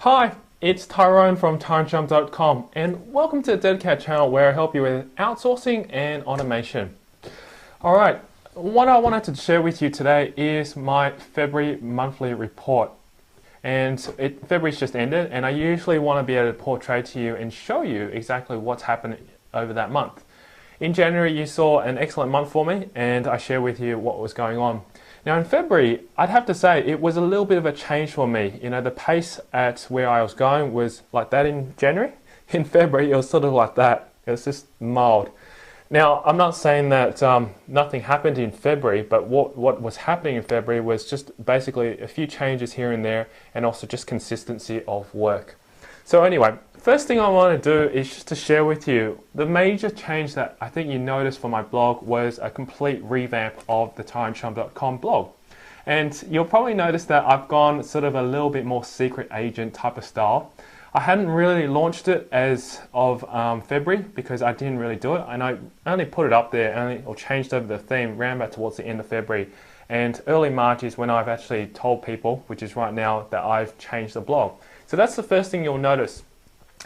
Hi, it's Tyrone from TyroneChump.com and welcome to the dedicated channel where I help you with outsourcing and automation. Alright, what I wanted to share with you today is my February monthly report. And February's just ended and I usually want to be able to portray to you and show you exactly what's happened over that month. In January you saw an excellent month for me and I share with you what was going on. Now in February, I'd have to say it was a little bit of a change for me. You know, the pace at where I was going was like that in January. In February, it was sort of like that. It was just mild. Now, I'm not saying that nothing happened in February, but what was happening in February was just basically a few changes here and there and also just consistency of work. So anyway, first thing I want to do is just to share with you the major change that I think you noticed for my blog was a complete revamp of the TyroneChump.com blog. And you'll probably notice that I've gone sort of a little bit more secret agent type of style. I hadn't really launched it as of February because I didn't really do it, and I only put it up there or changed over the theme around about towards the end of February. And early March is when I've actually told people, which is right now, that I've changed the blog. So that's the first thing you'll notice.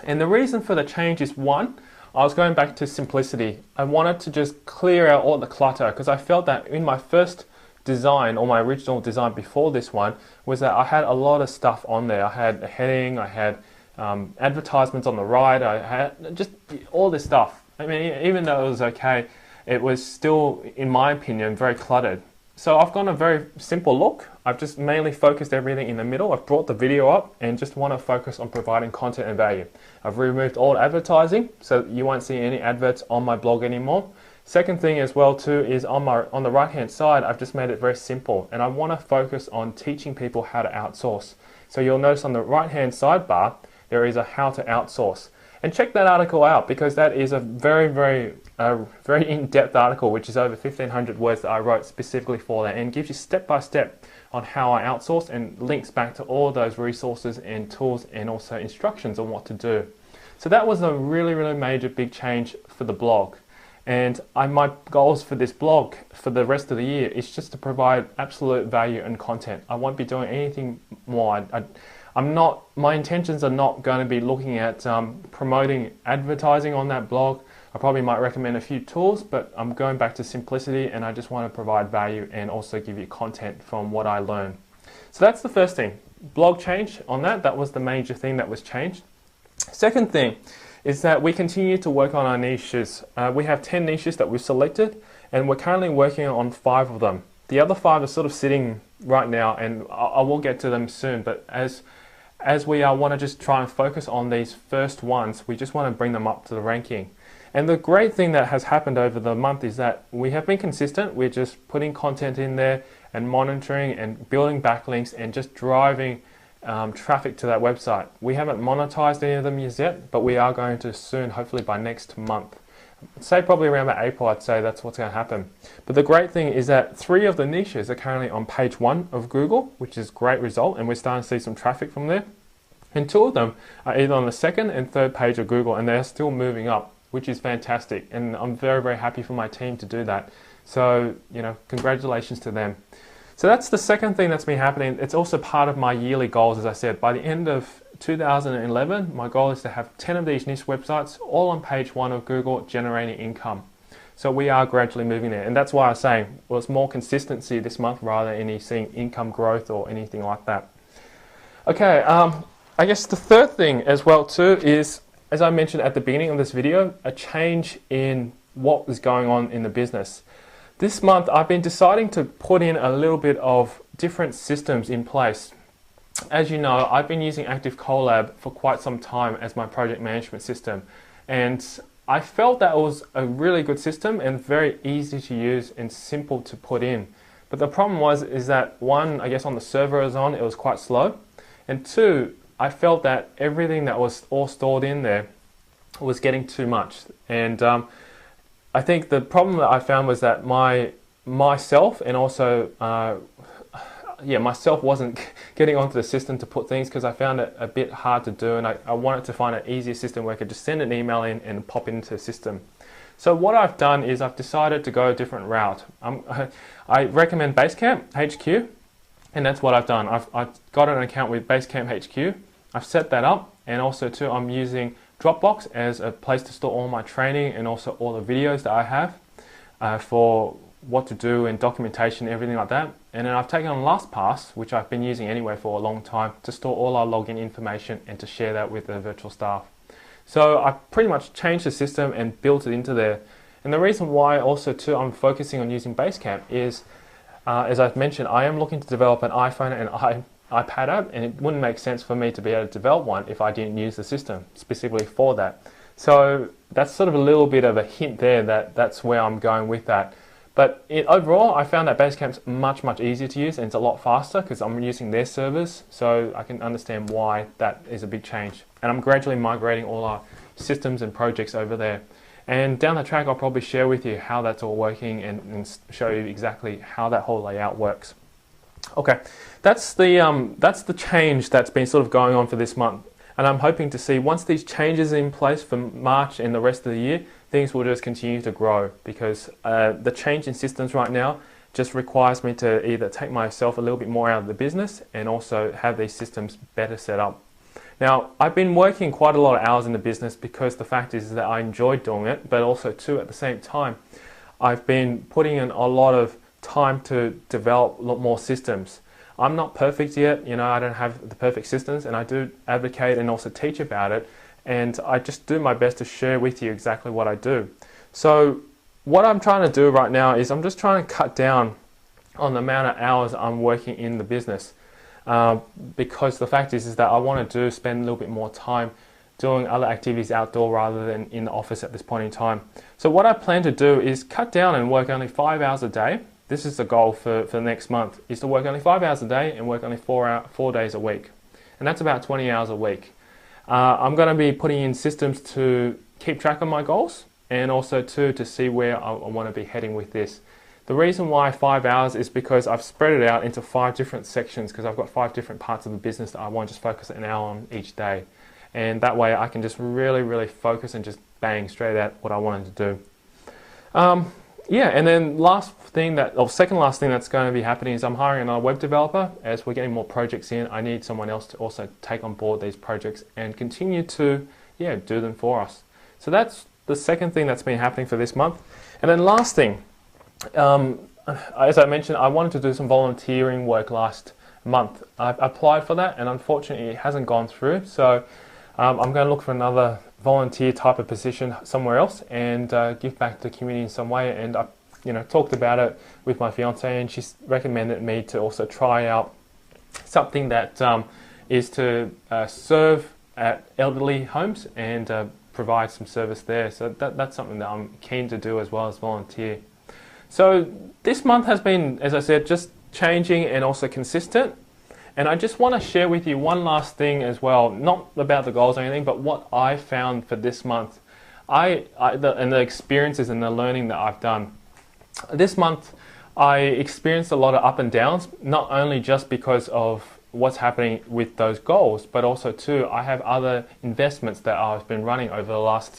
And the reason for the change is one, I was going back to simplicity. I wanted to just clear out all the clutter because I felt that in my first design or my original design before this one was that I had a lot of stuff on there. I had a heading, I had advertisements on the right, I had just all this stuff. I mean, even though it was okay, it was still, in my opinion, very cluttered. So I've gone a very simple look. I've just mainly focused everything in the middle. I've brought the video up and just want to focus on providing content and value. I've removed all advertising, so you won't see any adverts on my blog anymore. Second thing as well too is on the right hand side, I've just made it very simple and I want to focus on teaching people how to outsource. So you'll notice on the right hand sidebar, there is a how to outsource. And check that article out because that is a very in-depth article, which is over 1,500 words that I wrote specifically for that and gives you step-by-step on how I outsource and links back to all those resources and tools and also instructions on what to do. So that was a really major big change for the blog. And my goals for this blog for the rest of the year is just to provide absolute value and content. I won't be doing anything more. My intentions are not going to be looking at promoting advertising on that blog. I probably might recommend a few tools, but I'm going back to simplicity and I just want to provide value and also give you content from what I learn. So that's the first thing. Blog change on that. That was the major thing that was changed. Second thing is that we continue to work on our niches. We have 10 niches that we've selected and we're currently working on 5 of them. The other 5 are sort of sitting right now and I will get to them soon, but as we want to just try and focus on these first ones, we just want to bring them up to the ranking. And the great thing that has happened over the month is that we have been consistent. We're just putting content in there and monitoring and building backlinks and just driving traffic to that website. We haven't monetized any of them yet, but we are going to soon, hopefully by next month. Say probably around about April, I'd say that's what's going to happen. But the great thing is that 3 of the niches are currently on page 1 of Google, which is a great result, and we're starting to see some traffic from there. And 2 of them are either on the 2nd and 3rd page of Google, and they're still moving up, which is fantastic. And I'm very happy for my team to do that. So, you know, congratulations to them. So that's the second thing that's been happening. It's also part of my yearly goals, as I said. By the end of 2011, my goal is to have 10 of these niche websites all on page 1 of Google generating income. So we are gradually moving there. And that's why I was saying, well, it's more consistency this month rather than any seeing income growth or anything like that. Okay, I guess the third thing as well too is, as I mentioned at the beginning of this video, a change in what is going on in the business. This month I've been deciding to put in a little bit of different systems in place. As you know, I've been using Active Collab for quite some time as my project management system, and I felt that it was a really good system and very easy to use and simple to put in. But the problem is that one, I guess on the server I was on, it was quite slow, and 2, I felt that everything that was all stored in there was getting too much. And I think the problem that I found was that myself and also myself wasn't getting onto the system to put things because I found it a bit hard to do, and I wanted to find an easier system where I could just send an email in and pop it into the system. So what I've done is I've decided to go a different route. I recommend Basecamp HQ, and that's what I've done. I've got an account with Basecamp HQ, I've set that up, and also too I'm using Dropbox as a place to store all my training and also all the videos that I have for what to do and documentation, everything like that. And then I've taken on LastPass, which I've been using anyway for a long time, to store all our login information and to share that with the virtual staff. So I pretty much changed the system and built it into there. And the reason why also too I'm focusing on using Basecamp is, as I've mentioned, I am looking to develop an iPhone and iPad app, and it wouldn't make sense for me to be able to develop one if I didn't use the system specifically for that. So that's sort of a little bit of a hint there that that's where I'm going with that. But overall, I found that Basecamp's much easier to use, and it's a lot faster because I'm using their servers, so I can understand why that is a big change. And I'm gradually migrating all our systems and projects over there. And down the track, I'll probably share with you how that's all working and show you exactly how that whole layout works. Okay, that's the change that's been sort of going on for this month. And I'm hoping to see, once these changes are in place for March and the rest of the year, things will just continue to grow, because the change in systems right now just requires me to either take myself a little bit more out of the business and also have these systems better set up. Now, I've been working quite a lot of hours in the business because the fact is that I enjoy doing it, but also too at the same time, I've been putting in a lot of time to develop a lot more systems. I'm not perfect yet, you know, I don't have the perfect systems, and I do advocate and also teach about it, and I just do my best to share with you exactly what I do. So what I'm trying to do right now is I'm just trying to cut down on the amount of hours I'm working in the business, because the fact is that I want to spend a little bit more time doing other activities outdoor rather than in the office at this point in time. So what I plan to do is cut down and work only 5 hours a day. This is the goal for the next month, is to work only 5 hours a day and work only 4 days a week. And that's about 20 hours a week. I'm going to be putting in systems to keep track of my goals, and also to see where I want to be heading with this. The reason why 5 hours is because I've spread it out into 5 different sections, because I've got 5 different parts of the business that I want to just focus an hour on each day. And that way I can just really focus and just bang straight at what I wanted to do. Yeah, and then second last thing that's going to be happening is I'm hiring another web developer. As we're getting more projects in, I need someone else to also take on board these projects and continue to do them for us. So that's the second thing that's been happening for this month. And then last thing, as I mentioned, I wanted to do some volunteering work last month. I applied for that, and unfortunately it hasn't gone through. So I'm going to look for another volunteer type of position somewhere else and give back to the community in some way. And I talked about it with my fiance, and she's recommended me to also try out something that is to serve at elderly homes and provide some service there. So that's something that I'm keen to do as well as volunteer. So this month has been, as I said, just changing and also consistent. And I just want to share with you one last thing as well, not about the goals or anything, but what I found for this month, and the experiences and the learning that I've done. This month, I experienced a lot of up and downs, not only just because of what's happening with those goals, but also too, I have other investments that I've been running over the last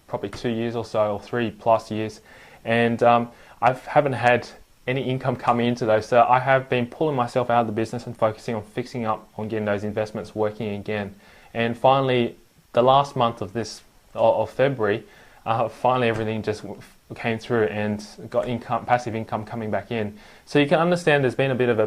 probably 2 years or so, or 3+ years, and I haven't had any income coming into those. So I have been pulling myself out of the business and focusing on fixing up on getting those investments working again. And finally, the last month of February, finally everything just came through and got passive income coming back in. So you can understand there's been a bit of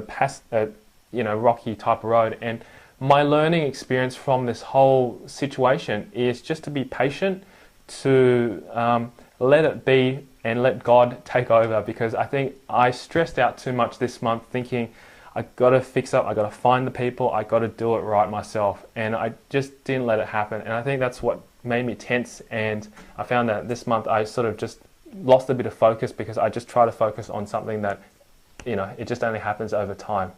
a rocky type of road. And my learning experience from this whole situation is just to be patient, to let it be, and let God take over, because I think I stressed out too much this month thinking I got to fix up, I got to find the people, I got to do it right myself, and I just didn't let it happen. And I think that's what made me tense, and I found that this month I sort of just lost a bit of focus because I just try to focus on something that it just only happens over time.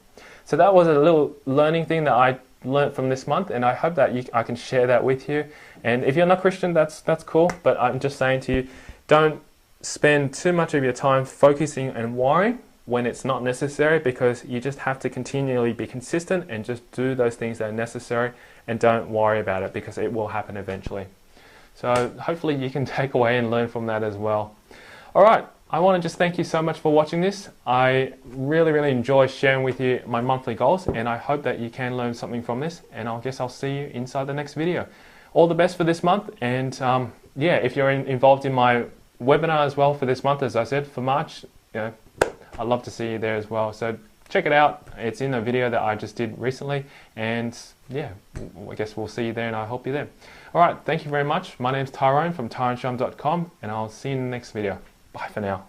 So that was a little learning thing that I learned from this month, and I hope that I can share that with you. And if you're not Christian, that's cool, but I'm just saying to you, don't spend too much of your time focusing and worrying when it's not necessary, because you just have to continually be consistent and just do those things that are necessary, and don't worry about it, because it will happen eventually. So hopefully you can take away and learn from that as well. All right, I want to just thank you so much for watching this. I really enjoy sharing with you my monthly goals, and I hope that you can learn something from this, and I guess I'll see you inside the next video. All the best for this month, and yeah, if you're involved in my webinar as well for this month, as I said, for March, I'd love to see you there as well. So check it out. It's in a video that I just did recently, and yeah, I guess we'll see you there, and I hope you're there. All right, thank you very much. My name's Tyrone from tyroneshum.com, and I'll see you in the next video. Bye for now.